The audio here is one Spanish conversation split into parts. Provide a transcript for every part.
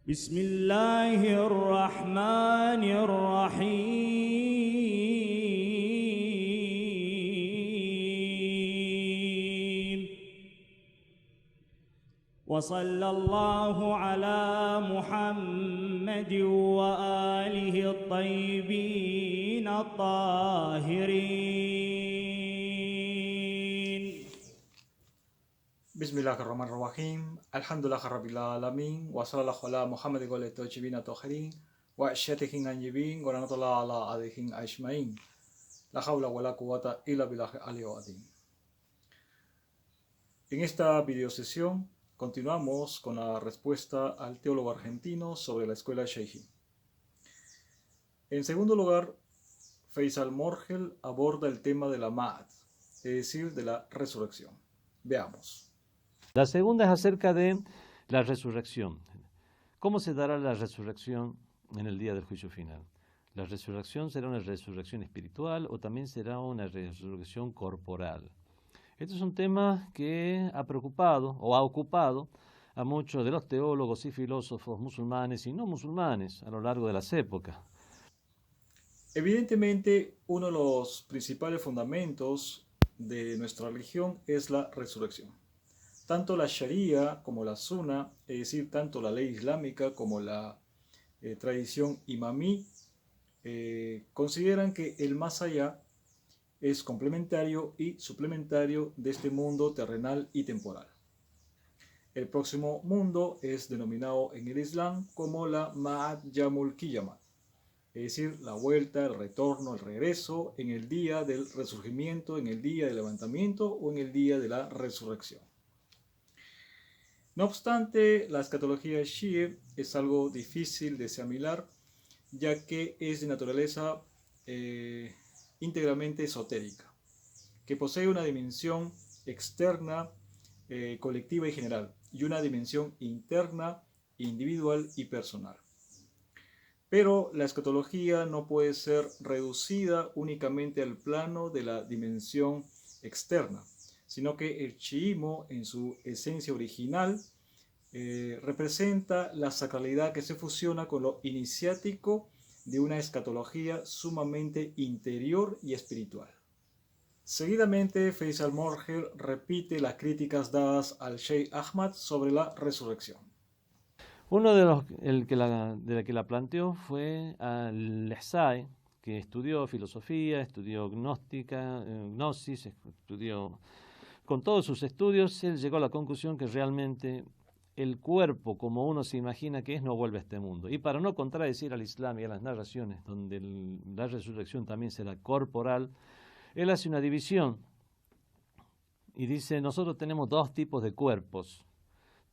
بسم الله الرحمن الرحيم وصلى الله على محمد وآله الطيبين الطاهرين. Bismillahirrahmanirrahim. Alhamdulillah Rabbil Alamin. Wa sallallahu ala Muhammad wa alihi tajibin tohirin. Wa asyatihin anjibin. Wa rahmatullahi ala alihin ajmain. La hawla wa la quwwata illa billahi aliyyil azim. En esta videosesión continuamos con la respuesta al teólogo argentino sobre la escuela Sheikhi. En segundo lugar, Faisal Morgel aborda el tema de la Ma'ad, es decir, de la resurrección. Veamos. La segunda es acerca de la resurrección. ¿Cómo se dará la resurrección en el día del juicio final? ¿La resurrección será una resurrección espiritual o también será una resurrección corporal? Este es un tema que ha preocupado o ha ocupado a muchos de los teólogos y filósofos musulmanes y no musulmanes a lo largo de las épocas. Evidentemente, uno de los principales fundamentos de nuestra religión es la resurrección. Tanto la Sharia como la Sunna, es decir, tanto la ley islámica como la tradición imamí, consideran que el más allá es complementario y suplementario de este mundo terrenal y temporal. El próximo mundo es denominado en el Islam como la Ma'ad Yamul Qiyamah, es decir, la vuelta, el retorno, el regreso en el día del resurgimiento, en el día del levantamiento o en el día de la resurrección. No obstante, la escatología Shia es algo difícil de asimilar, ya que es de naturaleza íntegramente esotérica, que posee una dimensión externa, colectiva y general, y una dimensión interna, individual y personal. Pero la escatología no puede ser reducida únicamente al plano de la dimensión externa, sino que el chiismo, en su esencia original, representa la sacralidad que se fusiona con lo iniciático de una escatología sumamente interior y espiritual. Seguidamente, Faisal Morgel repite las críticas dadas al Sheikh Ahmad sobre la resurrección. Uno de los que la planteó fue al-Ihsai, que estudió filosofía, estudió gnóstica, gnosis, estudió. Con todos sus estudios, él llegó a la conclusión que realmente el cuerpo, como uno se imagina que es, no vuelve a este mundo. Y para no contradecir al Islam y a las narraciones, donde la resurrección también será corporal, él hace una división y dice, nosotros tenemos dos tipos de cuerpos.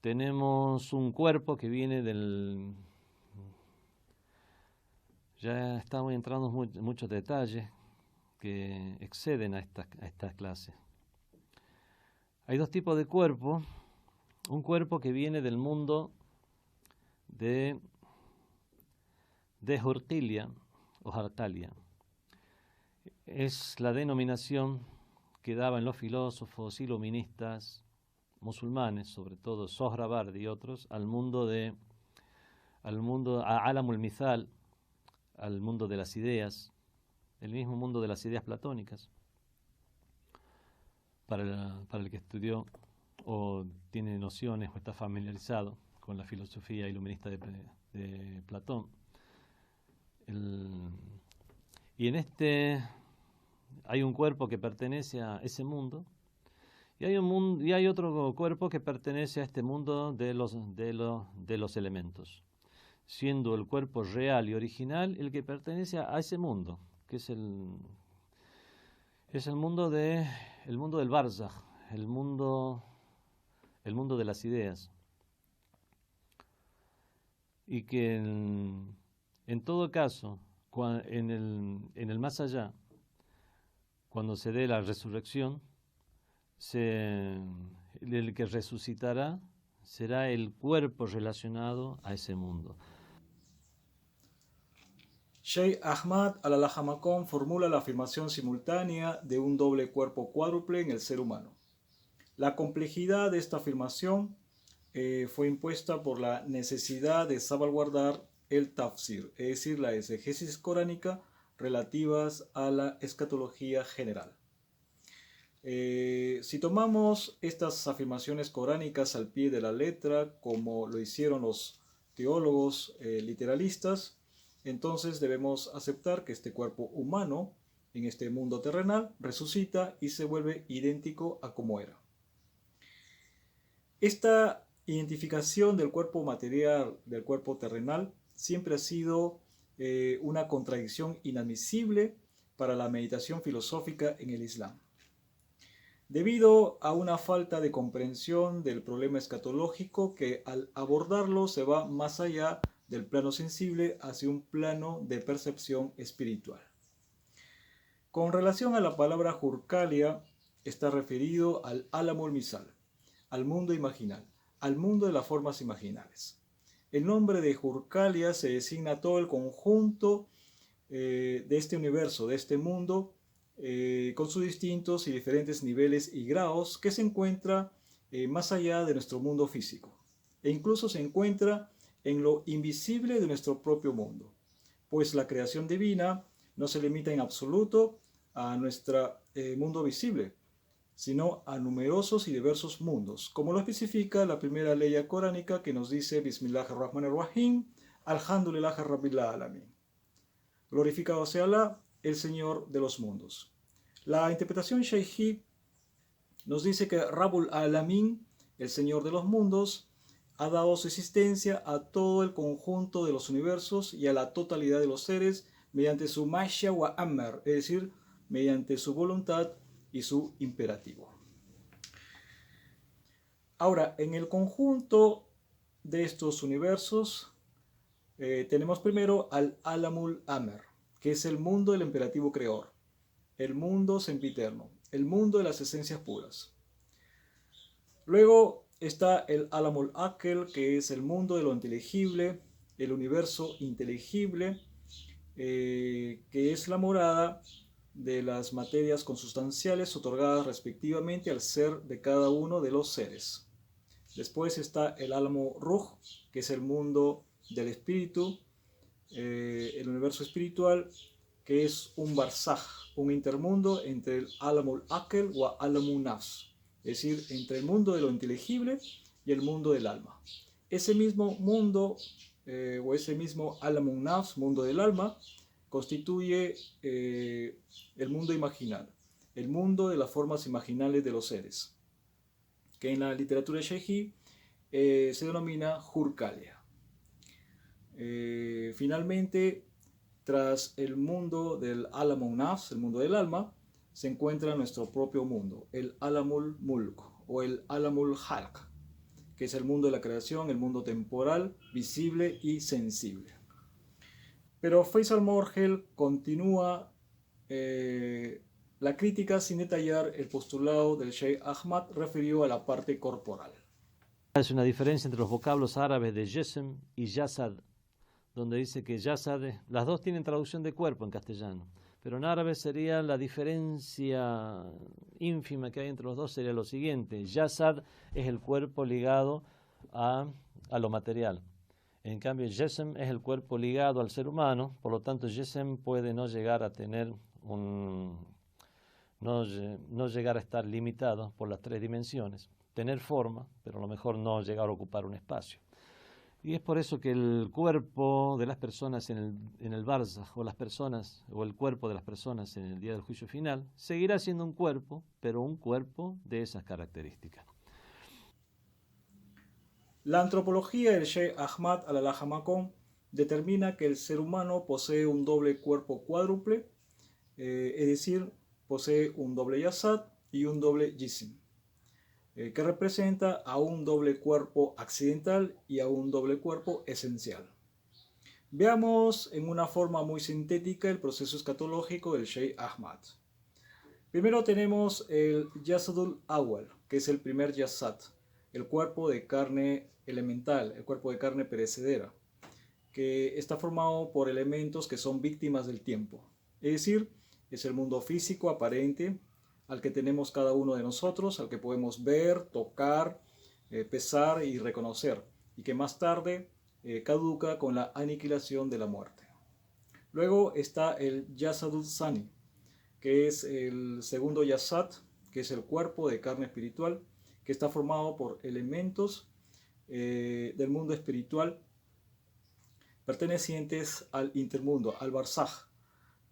Tenemos un cuerpo que viene del... Ya estamos entrando en muchos detalles que exceden a esta clase. Hay dos tipos de cuerpo. Un cuerpo que viene del mundo de Hurtilia o Hartalia. Es la denominación que daban los filósofos iluministas musulmanes, sobre todo Sohravardi y otros, al mundo a Alamul Mithal, al mundo de las ideas, el mismo mundo de las ideas platónicas, para el que estudió o tiene nociones o está familiarizado con la filosofía iluminista de Platón. Y en este hay un cuerpo que pertenece a ese mundo y hay otro cuerpo que pertenece a este mundo de los elementos, siendo el cuerpo real y original el que pertenece a ese mundo, que es el mundo del Barzakh, el mundo de las ideas. Y que en todo caso, en el más allá, cuando se dé la resurrección, el que resucitará será el cuerpo relacionado a ese mundo. Sheikh Ahmad al-Alhamakon formula la afirmación simultánea de un doble cuerpo cuádruple en el ser humano. La complejidad de esta afirmación fue impuesta por la necesidad de salvaguardar el tafsir, es decir, la exegesis coránica relativas a la escatología general. Si tomamos estas afirmaciones coránicas al pie de la letra, como lo hicieron los teólogos literalistas, entonces debemos aceptar que este cuerpo humano en este mundo terrenal resucita y se vuelve idéntico a como era. Esta identificación del cuerpo material del cuerpo terrenal siempre ha sido una contradicción inadmisible para la meditación filosófica en el Islam. Debido a una falta de comprensión del problema escatológico que al abordarlo se va más allá del plano sensible hacia un plano de percepción espiritual. Con relación a la palabra Hurkalia, está referido al Alamul Misal, al mundo imaginal, al mundo de las formas imaginales. El nombre de Hurkalia se designa a todo el conjunto de este universo, de este mundo, con sus distintos y diferentes niveles y grados que se encuentra más allá de nuestro mundo físico e incluso se encuentra en lo invisible de nuestro propio mundo, pues la creación divina no se limita en absoluto a nuestro mundo visible, sino a numerosos y diversos mundos, como lo especifica la primera ley coránica que nos dice Bismillahirrahmanirrahim, Alhamdulillah Rabbil Alamin. Glorificado sea Allah, el Señor de los mundos. La interpretación Shaykhí nos dice que Rabbul Alamin, el Señor de los mundos, ha dado su existencia a todo el conjunto de los universos y a la totalidad de los seres mediante su Masha wa Amr, es decir, mediante su voluntad y su imperativo. Ahora, en el conjunto de estos universos tenemos primero al Alamul Amr, que es el mundo del imperativo creador, el mundo sempiterno, el mundo de las esencias puras. Luego está el Alamul Akel, que es el mundo de lo inteligible, el universo inteligible, que es la morada de las materias consustanciales otorgadas respectivamente al ser de cada uno de los seres. Después está el Alamul Ruh, que es el mundo del espíritu, el universo espiritual, que es un barzaj, un intermundo entre el Alamul Akel o Alamul Nafs, es decir, entre el mundo de lo inteligible y el mundo del alma. Ese mismo mundo, o ese mismo Alamul Nafs, mundo del alma, constituye el mundo imaginal, el mundo de las formas imaginales de los seres, que en la literatura Shaykhí se denomina Hurkalia. Finalmente, tras el mundo del Alamul Nafs, el mundo del alma, se encuentra nuestro propio mundo, el Alamul Mulk o el Alamul Halq, que es el mundo de la creación, el mundo temporal, visible y sensible. Pero Faisal Morgel continúa la crítica sin detallar el postulado del Sheikh Ahmad referido a la parte corporal. Es una diferencia entre los vocablos árabes de Jesem y Jasad, donde dice que Jasad, las dos tienen traducción de cuerpo en castellano, pero en árabe sería la diferencia ínfima que hay entre los dos, sería lo siguiente: Jasad es el cuerpo ligado a lo material. En cambio, Jesem es el cuerpo ligado al ser humano, por lo tanto, Jesem puede no llegar a tener no llegar a estar limitado por las tres dimensiones, tener forma, pero a lo mejor no llegar a ocupar un espacio. Y es por eso que el cuerpo de las personas en el Barzaj, o las personas, o el cuerpo de las personas en el día del juicio final, seguirá siendo un cuerpo, pero un cuerpo de esas características. La antropología del Sheikh Ahmad al-Alhamakon determina que el ser humano posee un doble cuerpo cuádruple, es decir, posee un doble Jasad y un doble Jism, que representa a un doble cuerpo accidental y a un doble cuerpo esencial. Veamos en una forma muy sintética el proceso escatológico del Sheikh Ahmad. Primero tenemos el Jasadul Awal, que es el primer Jasad, el cuerpo de carne elemental, el cuerpo de carne perecedera, que está formado por elementos que son víctimas del tiempo. Es decir, es el mundo físico aparente al que tenemos cada uno de nosotros, al que podemos ver, tocar, pesar y reconocer, y que más tarde caduca con la aniquilación de la muerte. Luego está el Jasadul Sani, que es el segundo Yasat, que es el cuerpo de carne espiritual, que está formado por elementos del mundo espiritual pertenecientes al intermundo, al Barzaj,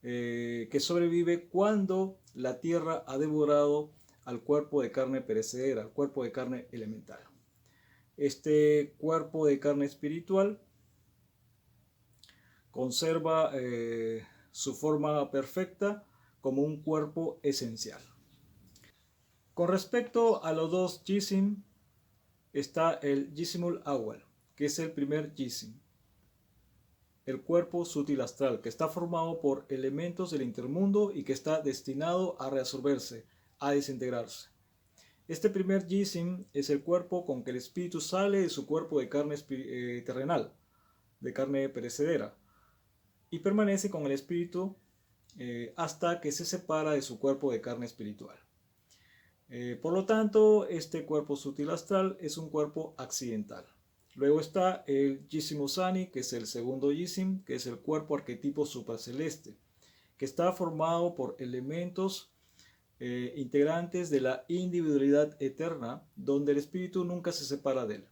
que sobrevive cuando la tierra ha devorado al cuerpo de carne perecedera, al cuerpo de carne elemental. Este cuerpo de carne espiritual conserva su forma perfecta como un cuerpo esencial. Con respecto a los dos Jisim, está el Jisimul Awal, que es el primer Jisim, el cuerpo sutil astral, que está formado por elementos del intermundo y que está destinado a reabsorberse, a desintegrarse. Este primer Jisim es el cuerpo con que el espíritu sale de su cuerpo de carne terrenal, de carne perecedera, y permanece con el espíritu hasta que se separa de su cuerpo de carne espiritual. Por lo tanto, este cuerpo sutil astral es un cuerpo accidental. Luego está el Jisim Usani, que es el segundo Jisim, que es el cuerpo arquetipo supraceleste, que está formado por elementos integrantes de la individualidad eterna, donde el espíritu nunca se separa de él.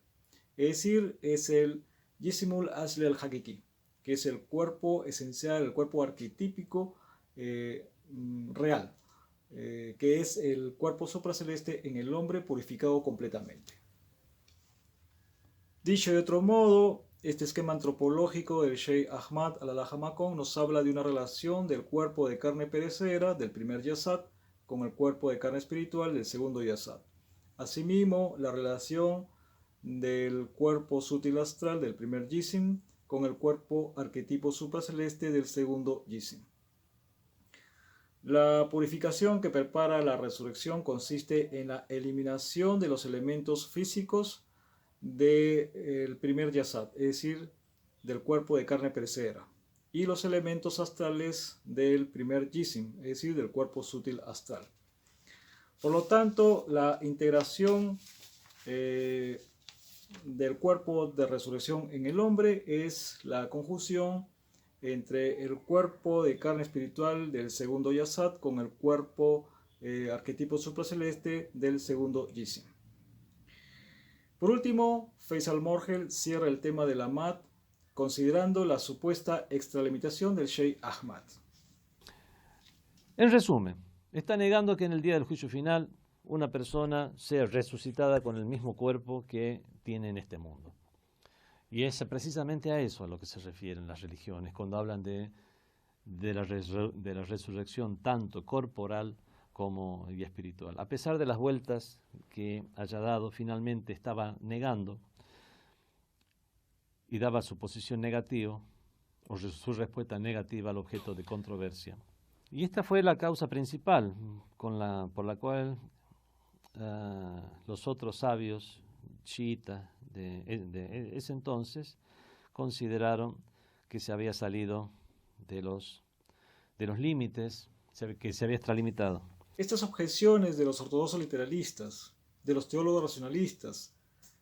Es decir, es el Jisimul Asli al-Hakiki, que es el cuerpo esencial, el cuerpo arquetípico real, que es el cuerpo supraceleste en el hombre purificado completamente. Dicho de otro modo, este esquema antropológico del Sheikh Ahmad al-Alhamakon nos habla de una relación del cuerpo de carne perecedera del primer Yasat con el cuerpo de carne espiritual del segundo Yasat. Asimismo, la relación del cuerpo sutil astral del primer Jisim con el cuerpo arquetipo supraceleste del segundo Jisim. La purificación que prepara la resurrección consiste en la eliminación de los elementos físicos del primer Yasat, es decir, del cuerpo de carne perecedera, y los elementos astrales del primer Jisim, es decir, del cuerpo sutil astral. Por lo tanto, la integración del cuerpo de resurrección en el hombre es la conjunción entre el cuerpo de carne espiritual del segundo Yasat con el cuerpo arquetipo supraceleste del segundo Jisim. Por último, Faisal Morgel cierra el tema de la Mat considerando la supuesta extralimitación del Sheikh Ahmad. En resumen, está negando que en el día del juicio final una persona sea resucitada con el mismo cuerpo que tiene en este mundo. Y es precisamente a eso a lo que se refieren las religiones cuando hablan de la resurrección tanto corporal como y espiritual. A pesar de las vueltas que haya dado, finalmente estaba negando y daba su posición negativa o su respuesta negativa al objeto de controversia. Y esta fue la causa principal por la cual los otros sabios chiitas de ese entonces consideraron que se había salido de los límites, que se había extralimitado. Estas objeciones de los ortodoxos literalistas, de los teólogos racionalistas,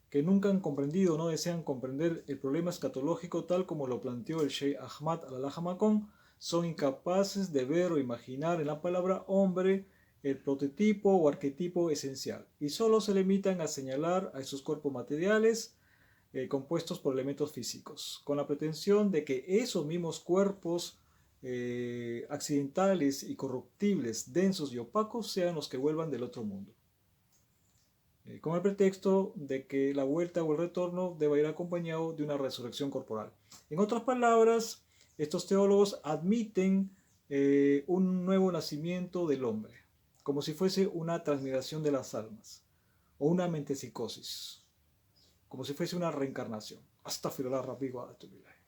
que nunca han comprendido o no desean comprender el problema escatológico tal como lo planteó el Sheikh Ahmad al-Alhamakon, son incapaces de ver o imaginar en la palabra hombre el prototipo o arquetipo esencial, y solo se limitan a señalar a esos cuerpos materiales compuestos por elementos físicos, con la pretensión de que esos mismos cuerpos accidentales y corruptibles, densos y opacos, sean los que vuelvan del otro mundo, con el pretexto de que la vuelta o el retorno deba ir acompañado de una resurrección corporal. En otras palabras, estos teólogos admiten un nuevo nacimiento del hombre, como si fuese una transmigración de las almas, o una metempsicosis, como si fuese una reencarnación. Astaghfirullah Rabbi wa atubu ilayh.